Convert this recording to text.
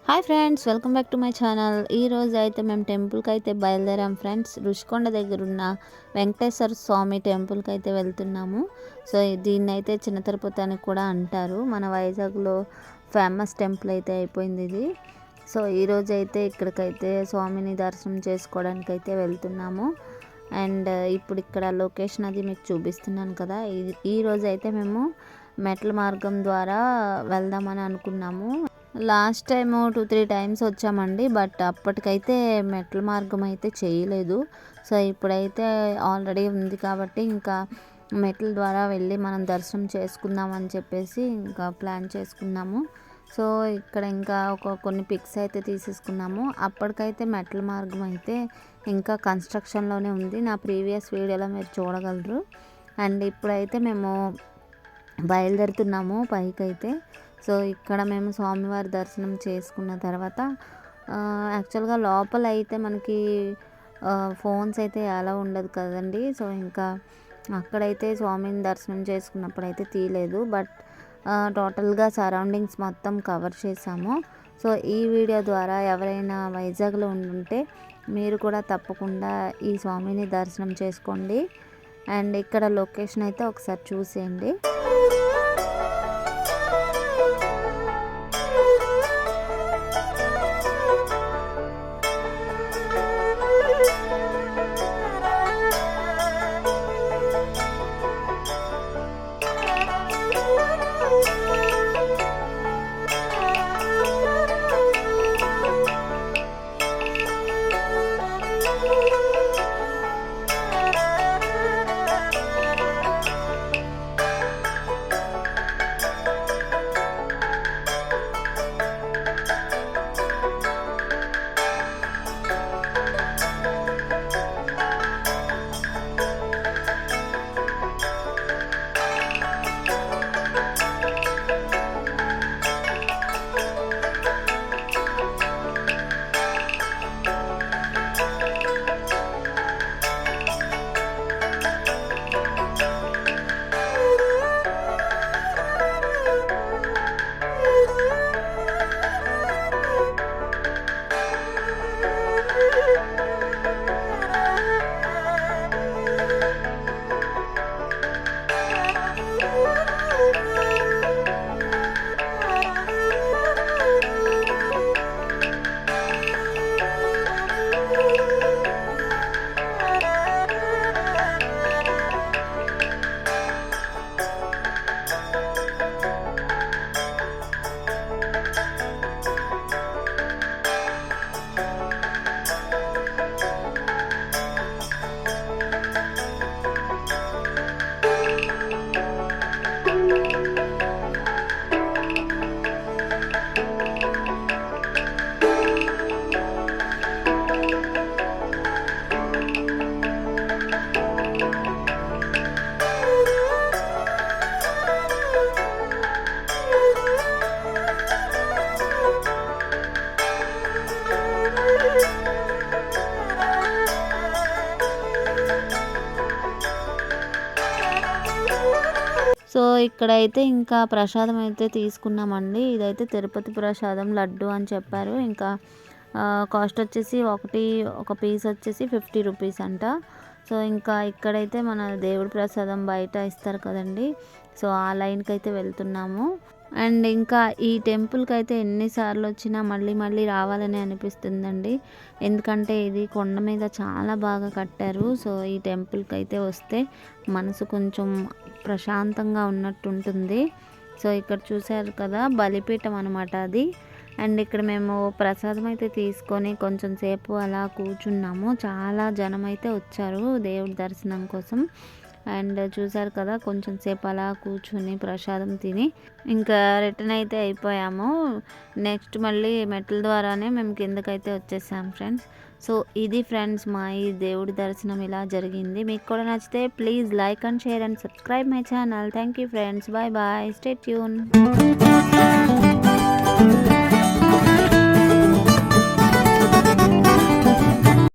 Hi friends, welcome back to my channel. ఈరోజు అయితే మేము టెంపుల్కి అయితే బయలుదేరాం ఫ్రెండ్స్. రుషికొండ దగ్గర ఉన్న వెంకటేశ్వర స్వామి టెంపుల్కి అయితే వెళ్తున్నాము. సో దీన్ని అయితే చిన్న తిరుపతి అని కూడా అంటారు. మన వైజాగ్లో ఫేమస్ టెంపుల్ అయితే అయిపోయింది ఇది. సో ఈరోజు అయితే ఇక్కడికైతే స్వామిని దర్శనం చేసుకోవడానికి అయితే వెళ్తున్నాము. అండ్ ఇప్పుడు ఇక్కడ లొకేషన్ అది మీకు చూపిస్తున్నాను కదా. ఈరోజు అయితే మేము మెట్ల మార్గం ద్వారా వెళ్దామని అనుకున్నాము. లాస్ట్ టైం 2-3 టైమ్స్ వచ్చామండి, బట్ అప్పటికైతే మెట్ల మార్గం అయితే చేయలేదు. సో ఇప్పుడైతే ఆల్రెడీ ఉంది కాబట్టి ఇంకా మెట్ల ద్వారా వెళ్ళి మనం దర్శనం చేసుకుందామని చెప్పేసి ఇంకా ప్లాన్ చేసుకున్నాము. సో ఇక్కడ ఇంకా కొన్ని పిక్స్ అయితే తీసేసుకున్నాము. అప్పటికైతే మెట్ల మార్గం అయితే ఇంకా కన్స్ట్రక్షన్లోనే ఉంది. నా ప్రీవియస్ వీడియోలో మీరు చూడగలరు. అండ్ ఇప్పుడైతే మేము బయలుదేరుతున్నాము పైకైతే. సో ఇక్కడ మేము స్వామివారి దర్శనం చేసుకున్న తర్వాత యాక్చువల్గా లోపల అయితే మనకి ఫోన్స్ అయితే అలా ఉండదు కదండి. సో ఇంకా అక్కడైతే స్వామిని దర్శనం చేసుకున్నప్పుడు అయితే తీయలేదు, బట్ టోటల్గా సరౌండింగ్స్ మొత్తం కవర్ చేసాము. సో ఈ వీడియో ద్వారా ఎవరైనా వైజాగ్లో ఉండుంటే మీరు కూడా తప్పకుండా ఈ స్వామిని దర్శనం చేసుకోండి. అండ్ ఇక్కడ లొకేషన్ అయితే ఒకసారి చూసేయండి. సో ఇక్కడైతే ఇంకా ప్రసాదం అయితే తీసుకున్నామండి. ఇదైతే తిరుపతి ప్రసాదం లడ్డు అని చెప్పారు. ఇంకా కాస్ట్ వచ్చేసి ఒక పీస్ వచ్చేసి 50 రూపీస్ అంట. సో ఇంకా ఇక్కడైతే మన దేవుడి ప్రసాదం బయట ఇస్తారు కదండి. సో ఆ లైన్కి అయితే వెళ్తున్నాము. అండ్ ఇంకా ఈ టెంపుల్కి అయితే ఎన్నిసార్లు వచ్చినా మళ్ళీ మళ్ళీ రావాలని అనిపిస్తుందండి. ఎందుకంటే ఇది కొండ మీద చాలా బాగా కట్టారు. సో ఈ టెంపుల్కి అయితే వస్తే మనసు కొంచెం ప్రశాంతంగా ఉన్నట్టు ఉంటుంది. సో ఇక్కడ చూసారు కదా, బలిపీఠం అనమాట అది. అండ్ ఇక్కడ మేము ప్రసాదం అయితే తీసుకొని కొంచెం సేపు అలా కూర్చున్నాము. చాలా జనం అయితే వచ్చారు దేవుడి దర్శనం కోసం. అండ్ చూసారు కదా, కొంచెం సేపు అలా కూర్చుని ప్రసాదం తిని ఇంకా రిటర్న్ అయితే అయిపోయాము. నెక్స్ట్ మళ్ళీ మెట్ల ద్వారానే మేము కిందకైతే వచ్చేసాం ఫ్రెండ్స్. సో ఇది ఫ్రెండ్స్ మా ఈ దేవుడి దర్శనం ఇలా జరిగింది. మీకు కూడా నచ్చితే please like and share and subscribe my channel. Thank you friends. Bye bye. Stay tune.